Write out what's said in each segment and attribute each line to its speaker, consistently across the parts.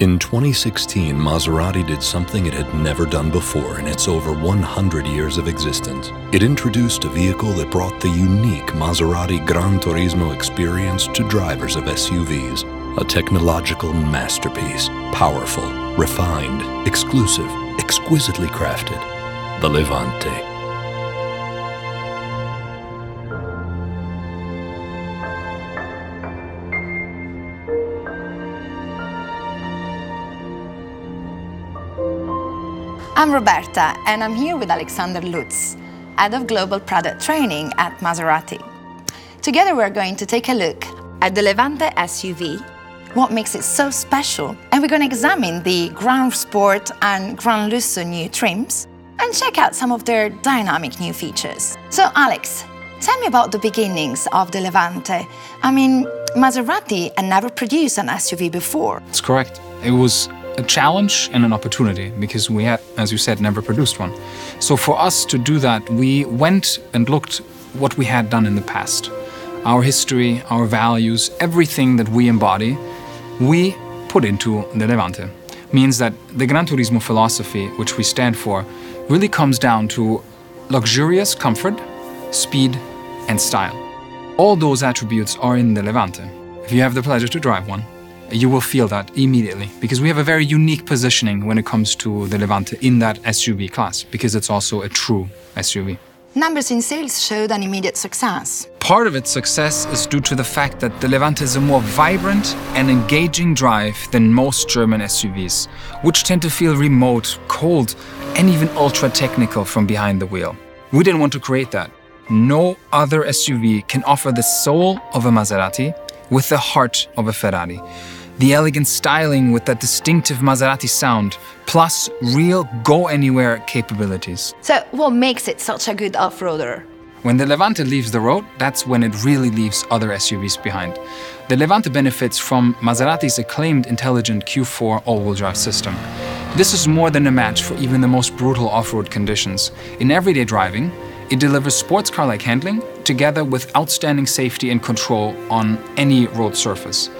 Speaker 1: In 2016, Maserati did something it had never done before in its over 100 years of existence. It introduced a vehicle that brought the unique Maserati GranTurismo experience to drivers of SUVs. A technological masterpiece, powerful, refined, exclusive, exquisitely crafted. The Levante.
Speaker 2: I'm Roberta, and I'm here with Alexander Lutz, Head of Global Product Training at Maserati. Together we're going to take a look at the Levante SUV, what makes it so special, and we're going to examine the Gran Sport and Gran Lusso new trims, and check out some of their dynamic new features. So Alex, tell me about the beginnings of the Levante. I mean, Maserati had never produced an SUV before.
Speaker 3: That's correct. It was a challenge and an opportunity because we had, as you said, never produced one. So for us to do that, we went and looked what we had done in the past. Our history, our values, everything that we embody, we put into the Levante. Means that the GranTurismo philosophy, which we stand for, really comes down to luxurious comfort, speed, and style. All those attributes are in the Levante. If you have the pleasure to drive one, you will feel that immediately, because we have a very unique positioning when it comes to the Levante in that SUV class, because it's also a true SUV.
Speaker 2: Numbers in sales showed an immediate success.
Speaker 3: Part of its success is due to the fact that the Levante is a more vibrant and engaging drive than most German SUVs, which tend to feel remote, cold, and even ultra-technical from behind the wheel. We didn't want to create that. No other SUV can offer the soul of a Maserati with the heart of a Ferrari. The elegant styling with that distinctive Maserati sound, plus real go-anywhere capabilities.
Speaker 2: So what makes it such a good off-roader?
Speaker 3: When the Levante leaves the road, that's when it really leaves other SUVs behind. The Levante benefits from Maserati's acclaimed intelligent Q4 all-wheel drive system. This is more than a match for even the most brutal off-road conditions. In everyday driving, it delivers sports car-like handling together with outstanding safety and control on any road surface.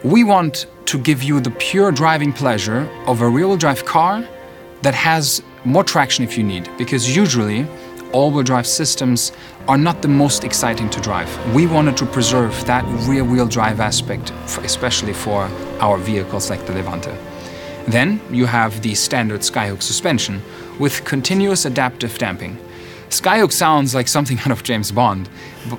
Speaker 3: We want to give you the pure driving pleasure of a rear-wheel drive car that has more traction if you need, because usually all-wheel drive systems are not the most exciting to drive. We wanted to preserve that rear-wheel drive aspect, especially for our vehicles like the Levante. Then you have the standard Skyhook suspension with continuous adaptive damping. Skyhook sounds like something out of James Bond,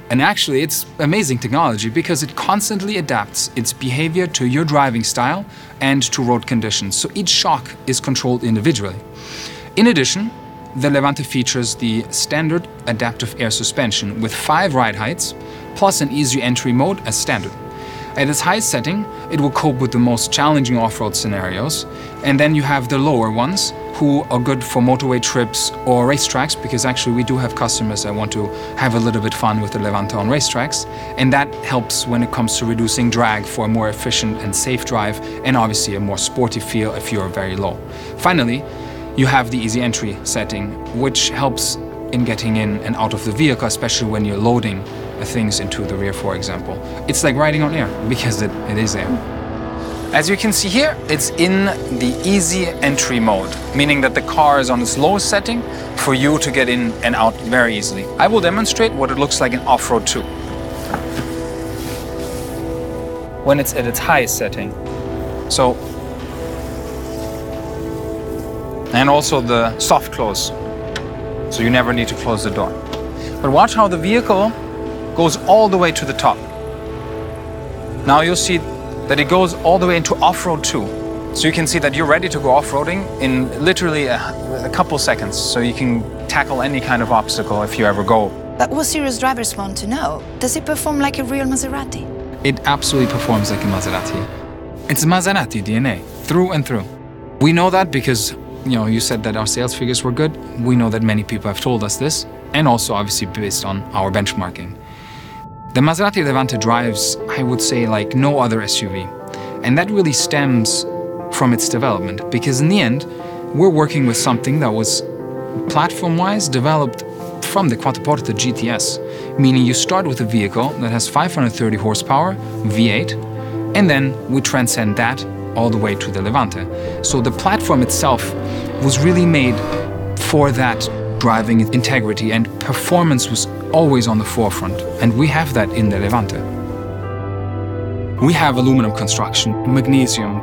Speaker 3: and actually it's amazing technology because it constantly adapts its behavior to your driving style and to road conditions, so each shock is controlled individually. In addition, the Levante features the standard adaptive air suspension with 5 ride heights, plus an easy entry mode as standard. At its highest setting, it will cope with the most challenging off-road scenarios, and then you have the lower ones, who are good for motorway trips or racetracks, because actually we do have customers that want to have a little bit fun with the Levante on racetracks, and that helps when it comes to reducing drag for a more efficient and safe drive, and obviously a more sporty feel if you're very low. Finally, you have the easy entry setting, which helps in getting in and out of the vehicle, especially when you're loading things into the rear, for example. It's like riding on air, because it is air. As you can see here, it's in the easy entry mode, meaning that the car is on its lowest setting for you to get in and out very easily. I will demonstrate what it looks like in off-road too. When it's at its highest setting. So, and also the soft close, so you never need to close the door. But watch how the vehicle goes all the way to the top. Now you'll see that it goes all the way into off-road too. So you can see that you're ready to go off-roading in literally a couple seconds, so you can tackle any kind of obstacle if you ever go.
Speaker 2: But what serious drivers want to know, does it perform like a real Maserati?
Speaker 3: It absolutely performs like a Maserati. It's Maserati DNA, through and through. We know that because, you said that our sales figures were good. We know that many people have told us this, and also obviously based on our benchmarking. The Maserati Levante drives, I would say, like no other SUV. And that really stems from its development, because in the end, we're working with something that was platform-wise developed from the Quattroporta GTS, meaning you start with a vehicle that has 530 horsepower, V8, and then we transcend that all the way to the Levante. So the platform itself was really made for that driving integrity, and performance was always on the forefront. And we have that in the Levante. We have aluminum construction, magnesium,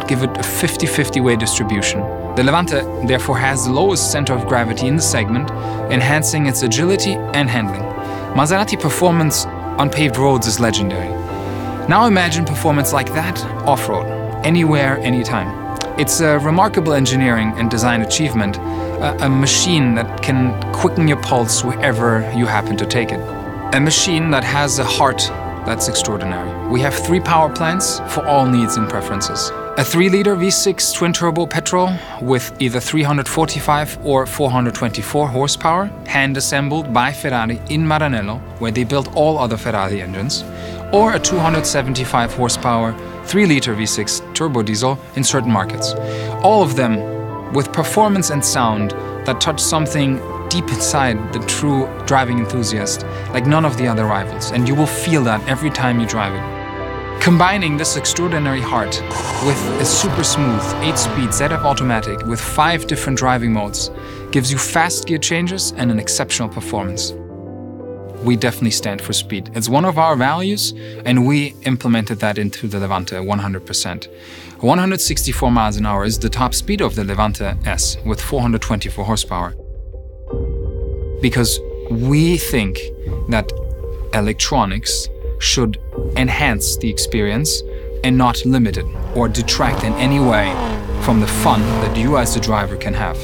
Speaker 3: give it a 50-50 weight distribution. The Levante therefore has the lowest center of gravity in the segment, enhancing its agility and handling. Maserati performance on paved roads is legendary. Now imagine performance like that off-road, anywhere, anytime. It's a remarkable engineering and design achievement, a machine that can quicken your pulse wherever you happen to take it. A machine that has a heart that's extraordinary. We have 3 power plants for all needs and preferences. A 3-liter V6 twin-turbo petrol with either 345 or 424 horsepower, hand-assembled by Ferrari in Maranello, where they built all other Ferrari engines, or a 275 horsepower 3-liter V6 turbo diesel in certain markets. All of them with performance and sound that touch something deep inside the true driving enthusiast, like none of the other rivals, and you will feel that every time you drive it. Combining this extraordinary heart with a super smooth 8-speed ZF automatic with 5 different driving modes gives you fast gear changes and an exceptional performance. We definitely stand for speed. It's one of our values, and we implemented that into the Levante 100%. 164 miles an hour is the top speed of the Levante S with 424 horsepower. Because we think that electronics should enhance the experience and not limit it or detract in any way from the fun that you as the driver can have.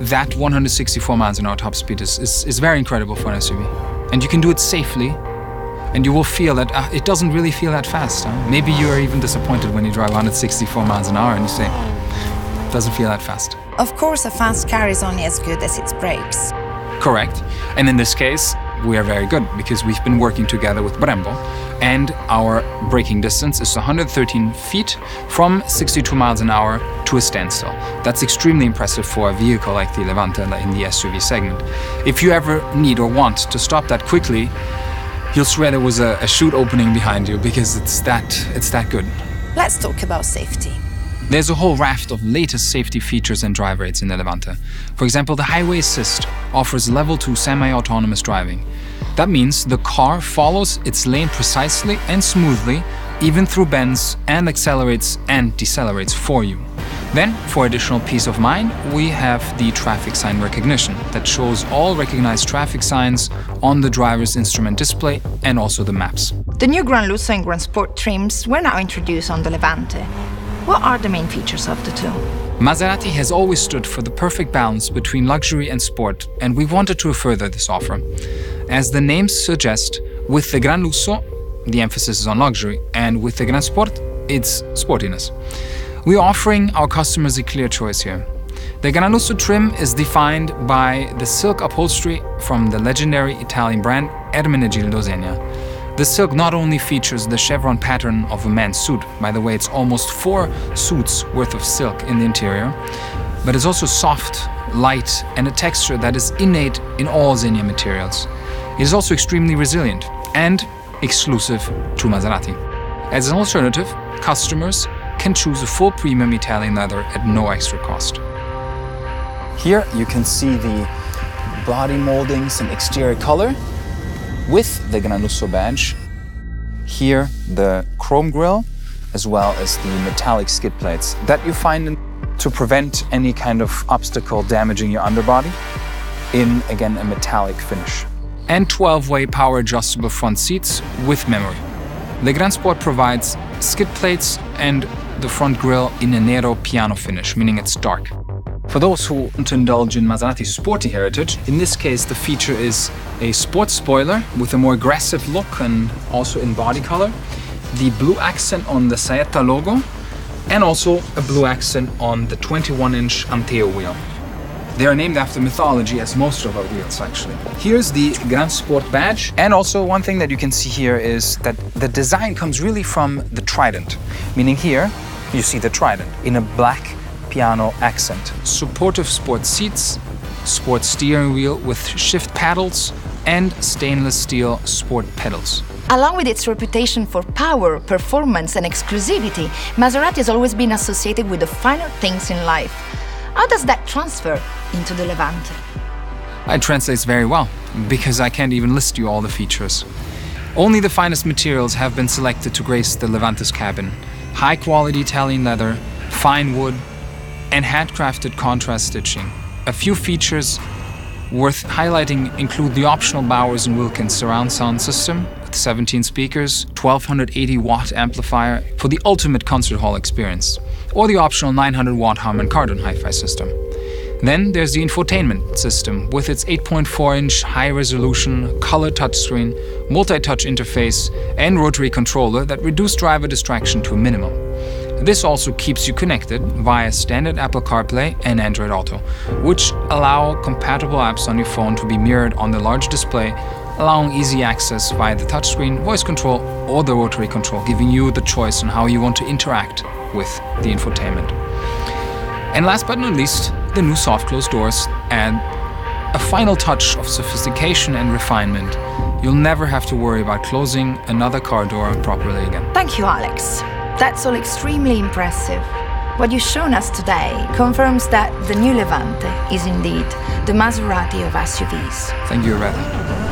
Speaker 3: That 164 miles an hour top speed is very incredible for an SUV. And you can do it safely, and you will feel that it doesn't really feel that fast. Maybe you are even disappointed when you drive 164 miles an hour and you say, it doesn't feel that fast.
Speaker 2: Of course, a fast car is only as good as its brakes.
Speaker 3: Correct. And in this case, we are very good because we've been working together with Brembo, and our braking distance is 113 feet from 62 miles an hour to a standstill. That's extremely impressive for a vehicle like the Levante in the SUV segment. If you ever need or want to stop that quickly, you'll swear there was a chute opening behind you because it's that good.
Speaker 2: Let's talk about safety.
Speaker 3: There's a whole raft of latest safety features and drive aids in the Levante. For example, the Highway Assist offers level 2 semi-autonomous driving. That means the car follows its lane precisely and smoothly, even through bends, and accelerates and decelerates for you. Then, for additional peace of mind, we have the traffic sign recognition that shows all recognized traffic signs on the driver's instrument display and also the maps.
Speaker 2: The new Gran Lusso and Gran Sport trims were now introduced on the Levante. What are the main features of the two?
Speaker 3: Maserati has always stood for the perfect balance between luxury and sport, and we wanted to further this offer. As the names suggest, with the Gran Lusso, the emphasis is on luxury, and with the Gran Sport, it's sportiness. We're offering our customers a clear choice here. The Gran Lusso trim is defined by the silk upholstery from the legendary Italian brand Ermenegildo Zegna. The silk not only features the chevron pattern of a man's suit, by the way, it's almost 4 suits worth of silk in the interior, but it's also soft, light, and a texture that is innate in all Zegna materials. It is also extremely resilient and exclusive to Maserati. As an alternative, customers can choose a full premium Italian leather at no extra cost. Here you can see the body moldings and exterior color with the Gran Lusso badge. Here the chrome grille, as well as the metallic skid plates that you find to prevent any kind of obstacle damaging your underbody in, again, a metallic finish. And 12-way power adjustable front seats with memory. The Gran Sport provides skid plates and the front grille in a Nero piano finish, meaning it's dark. For those who want to indulge in Maserati's sporty heritage, in this case the feature is a sports spoiler with a more aggressive look and also in body color, the blue accent on the Saetta logo, and also a blue accent on the 21-inch Anteo wheel. They are named after mythology, as most of our wheels actually. Here's the Gran Sport badge, and also one thing that you can see here is that the design comes really from the trident, meaning here you see the trident in a black piano accent. Supportive sport seats, sport steering wheel with shift paddles, and stainless steel sport pedals.
Speaker 2: Along with its reputation for power, performance, and exclusivity, Maserati has always been associated with the finer things in life. How does that transfer into the Levante?
Speaker 3: It translates very well, because I can't even list you all the features. Only the finest materials have been selected to grace the Levante's cabin. High-quality Italian leather, fine wood, and handcrafted contrast stitching. A few features worth highlighting include the optional Bowers & Wilkins surround sound system with 17 speakers, 1280-watt amplifier for the ultimate concert hall experience, or the optional 900-watt Harman Kardon hi-fi system. Then there's the infotainment system with its 8.4-inch high-resolution color touchscreen, multi-touch interface, and rotary controller that reduce driver distraction to a minimum. This also keeps you connected via standard Apple CarPlay and Android Auto, which allow compatible apps on your phone to be mirrored on the large display, allowing easy access via the touchscreen, voice control, or the rotary control, giving you the choice on how you want to interact with the infotainment. And last but not least, the new soft close doors add a final touch of sophistication and refinement. You'll never have to worry about closing another car door properly again.
Speaker 2: Thank you, Alex. That's all extremely impressive. What you've shown us today confirms that the new Levante is indeed the Maserati of SUVs.
Speaker 3: Thank you, Reda.